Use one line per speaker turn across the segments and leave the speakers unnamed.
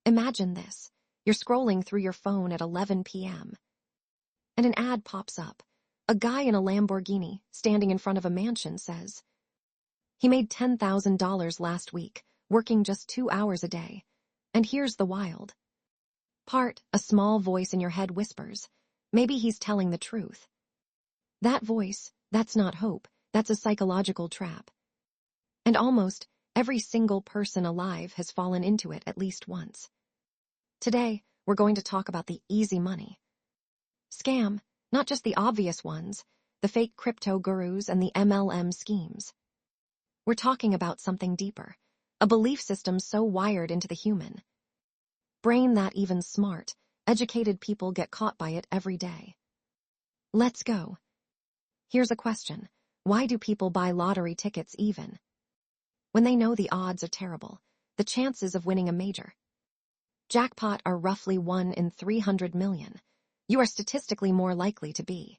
Imagine this. You're scrolling through your phone at 11 p.m. and an ad pops up. A guy in a Lamborghini, standing in front of a mansion, says, he made $10,000 last week, working just 2 hours a day. And here's the wild part, a small voice in your head whispers, maybe he's telling the truth. That voice, that's not hope, that's a psychological trap. And almost every single person alive has fallen into it at least once. Today, we're going to talk about the easy money scam, not just the obvious ones, the fake crypto gurus and the MLM schemes. We're talking about something deeper, a belief system so wired into the human brain that even smart, educated people get caught by it every day. Let's go. Here's a question. Why do people buy lottery tickets even when they know the odds are terrible, the chances of winning a major jackpot are roughly 1 in 300 million. You are statistically more likely to be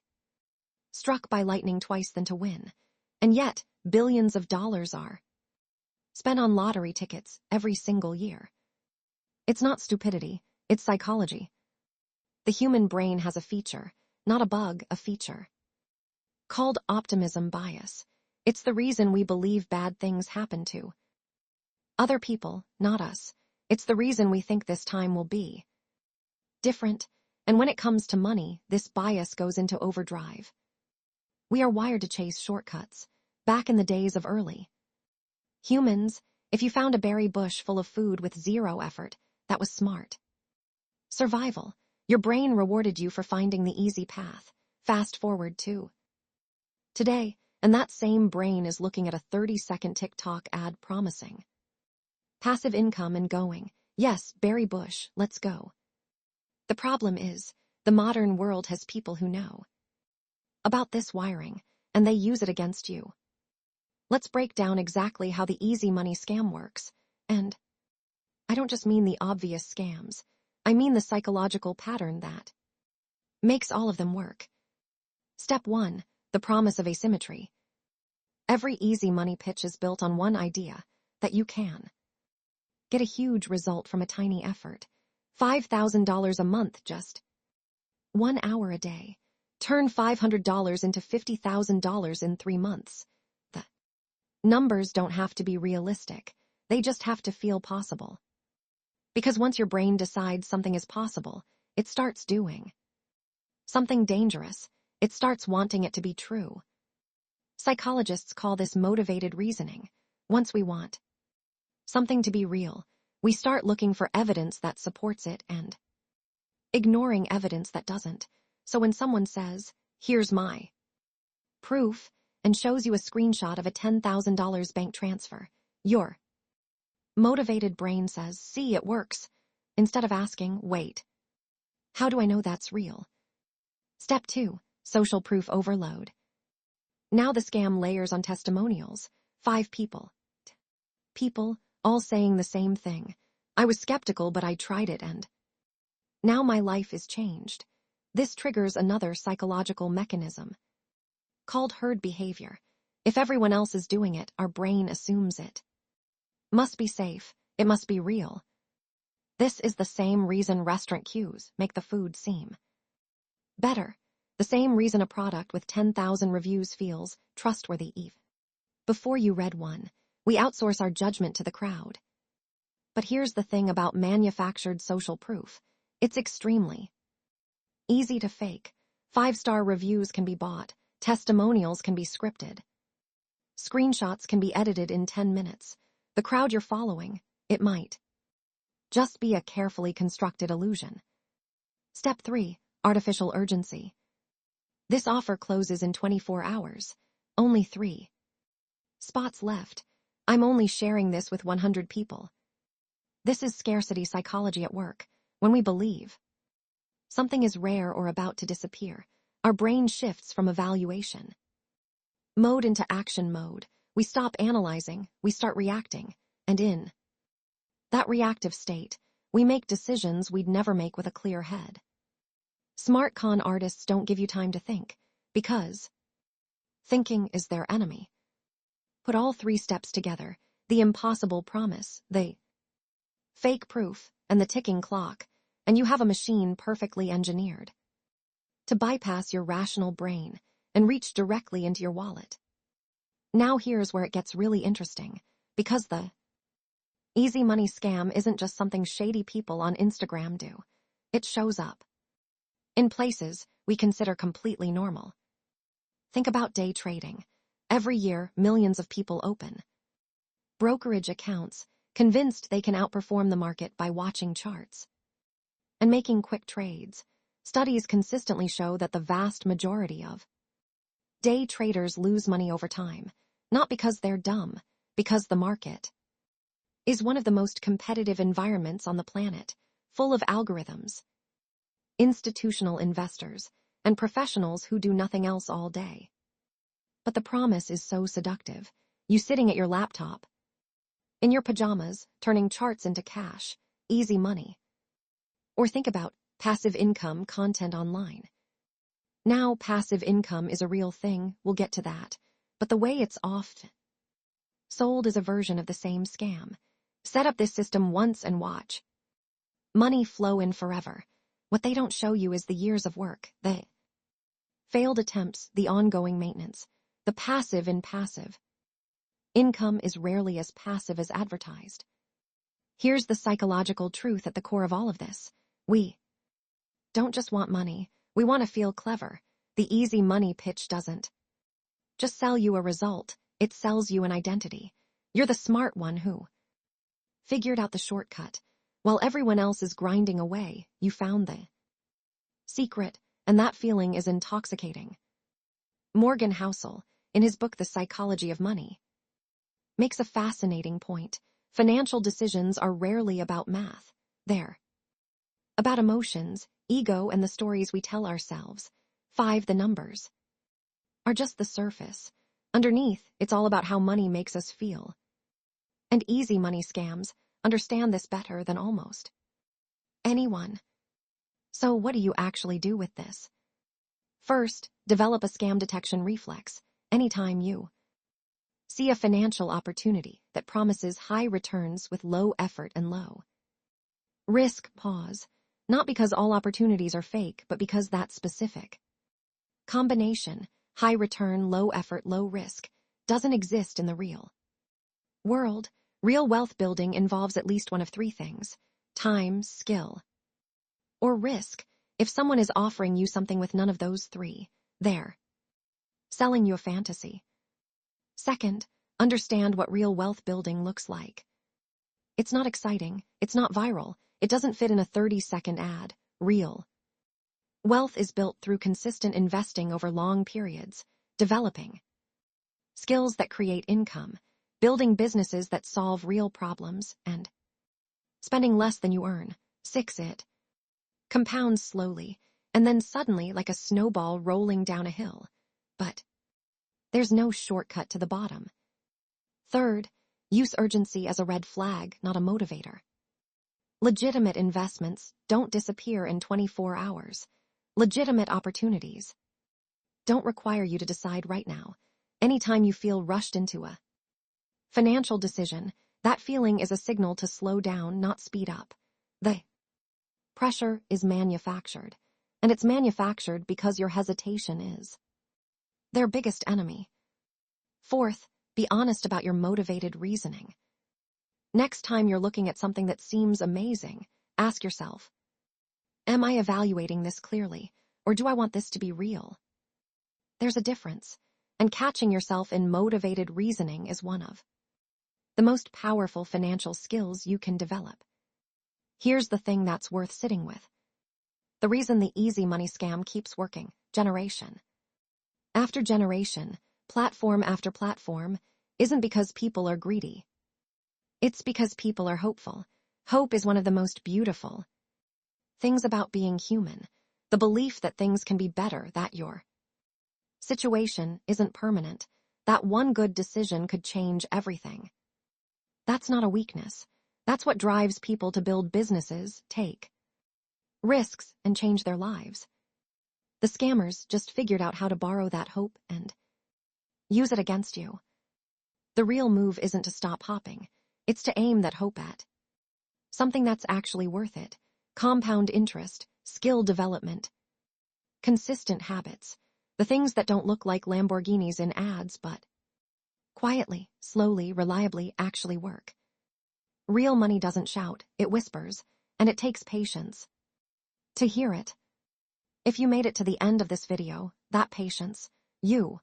struck by lightning twice than to win. And yet, billions of dollars are spent on lottery tickets every single year. It's not stupidity, it's psychology. The human brain has a feature, not a bug, a feature called optimism bias. It's the reason we believe bad things happen to other people, not us. It's the reason we think this time will be different. And when it comes to money, this bias goes into overdrive. We are wired to chase shortcuts. Back in the days of early humans, if you found a berry bush full of food with zero effort, that was smart survival. Your brain rewarded you for finding the easy path. Fast forward to today, and that same brain is looking at a 30-second TikTok ad promising passive income and going, yes, berry bush, let's go. The problem is, the modern world has people who know about this wiring, and they use it against you. Let's break down exactly how the easy money scam works, and I don't just mean the obvious scams, I mean the psychological pattern that makes all of them work. Step 1, the promise of asymmetry. Every easy money pitch is built on one idea, that you can get a huge result from a tiny effort. $5,000 a month, just 1 hour a day. Turn $500 into $50,000 in 3 months. The numbers don't have to be realistic. They just have to feel possible. Because once your brain decides something is possible, it starts doing something dangerous. It starts wanting it to be true. Psychologists call this motivated reasoning. Once we want something to be real, we start looking for evidence that supports it and ignoring evidence that doesn't. So when someone says, here's my proof, and shows you a screenshot of a $10,000 bank transfer, your motivated brain says, see, it works, instead of asking, wait, how do I know that's real? Step 2, social proof overload. Now the scam layers on testimonials. 5 people, all saying the same thing. I was skeptical, but I tried it, and now my life is changed. This triggers another psychological mechanism called herd behavior. If everyone else is doing it, our brain assumes it must be safe, it must be real. This is the same reason restaurant queues make the food seem better. The same reason a product with 10,000 reviews feels trustworthy even before you read one. We outsource our judgment to the crowd. But here's the thing about manufactured social proof. It's extremely easy to fake. 5-star reviews can be bought. Testimonials can be scripted. Screenshots can be edited in 10 minutes. The crowd you're following, it might just be a carefully constructed illusion. Step 3, artificial urgency. This offer closes in 24 hours. Only 3 spots left. I'm only sharing this with 100 people. This is scarcity psychology at work. When we believe something is rare or about to disappear, our brain shifts from evaluation mode into action mode. We stop analyzing, we start reacting, and in that reactive state, we make decisions we'd never make with a clear head. Smart con artists don't give you time to think, because thinking is their enemy. Put all 3 steps together, the impossible promise, the fake proof, and the ticking clock, and you have a machine perfectly engineered to bypass your rational brain and reach directly into your wallet. Now here's where it gets really interesting, because the easy money scam isn't just something shady people on Instagram do. It shows up in places we consider completely normal. Think about day trading. Every year, millions of people open brokerage accounts, convinced they can outperform the market by watching charts and making quick trades. Studies consistently show that the vast majority of day traders lose money over time, not because they're dumb, because the market is one of the most competitive environments on the planet, full of algorithms, institutional investors, and professionals who do nothing else all day. But the promise is so seductive. You sitting at your laptop, in your pajamas, turning charts into cash, easy money. Or think about passive income content online. Now, passive income is a real thing, we'll get to that, but the way it's often sold is a version of the same scam. Set up this system once and watch money flow in forever. What they don't show you is the years of work, the failed attempts, the ongoing maintenance, the passive in passive income is rarely as passive as advertised. Here's the psychological truth at the core of all of this. We don't just want money, we want to feel clever. The easy money pitch doesn't just sell you a result, it sells you an identity. You're the smart one who figured out the shortcut. While everyone else is grinding away, you found the secret, and that feeling is intoxicating. Morgan Housel, in his book The Psychology of Money, makes a fascinating point. Financial decisions are rarely about math. They're about emotions, ego, and the stories we tell ourselves. The numbers are just the surface. Underneath, it's all about how money makes us feel. And easy money scams understand this better than almost anyone. So what do you actually do with this? First, develop a scam detection reflex. Anytime you see a financial opportunity that promises high returns with low effort and low risk, pause. Not because all opportunities are fake, but because that specific combination, high return, low effort, low risk, doesn't exist in the real world. Real wealth building involves at least one of three things: time, skill, or risk. If someone is offering you something with none of those three, they're selling you a fantasy. Second, understand what real wealth building looks like. It's not exciting, it's not viral, it doesn't fit in a 30-second ad. Real wealth is built through consistent investing over long periods, developing skills that create income, building businesses that solve real problems, and spending less than you earn. It compounds slowly, and then suddenly like a snowball rolling down a hill. But there's no shortcut to the bottom. Third, use urgency as a red flag, not a motivator. Legitimate investments don't disappear in 24 hours. Legitimate opportunities don't require you to decide right now. Anytime you feel rushed into a financial decision, that feeling is a signal to slow down, not speed up. The pressure is manufactured, and it's manufactured because your hesitation is their biggest enemy. Fourth, be honest about your motivated reasoning. Next time you're looking at something that seems amazing, ask yourself, am I evaluating this clearly, or do I want this to be real? There's a difference, and catching yourself in motivated reasoning is one of the most powerful financial skills you can develop. Here's the thing that's worth sitting with. The reason the easy money scam keeps working: generation after generation, platform after platform, isn't because people are greedy. It's because people are hopeful. Hope is one of the most beautiful things about being human. The belief that things can be better, that your situation isn't permanent, that one good decision could change everything. That's not a weakness. That's what drives people to build businesses, take risks, and change their lives. The scammers just figured out how to borrow that hope and use it against you. The real move isn't to stop hopping. It's to aim that hope at Something that's actually worth it. Compound interest, skill development. Consistent habits. The things that don't look like Lamborghinis in ads, but quietly, slowly, reliably actually work. Real money doesn't shout, it whispers, and it takes patience to hear it. If you made it to the end of this video, that patience, you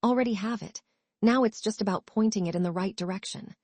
already have it. Now it's just about pointing it in the right direction.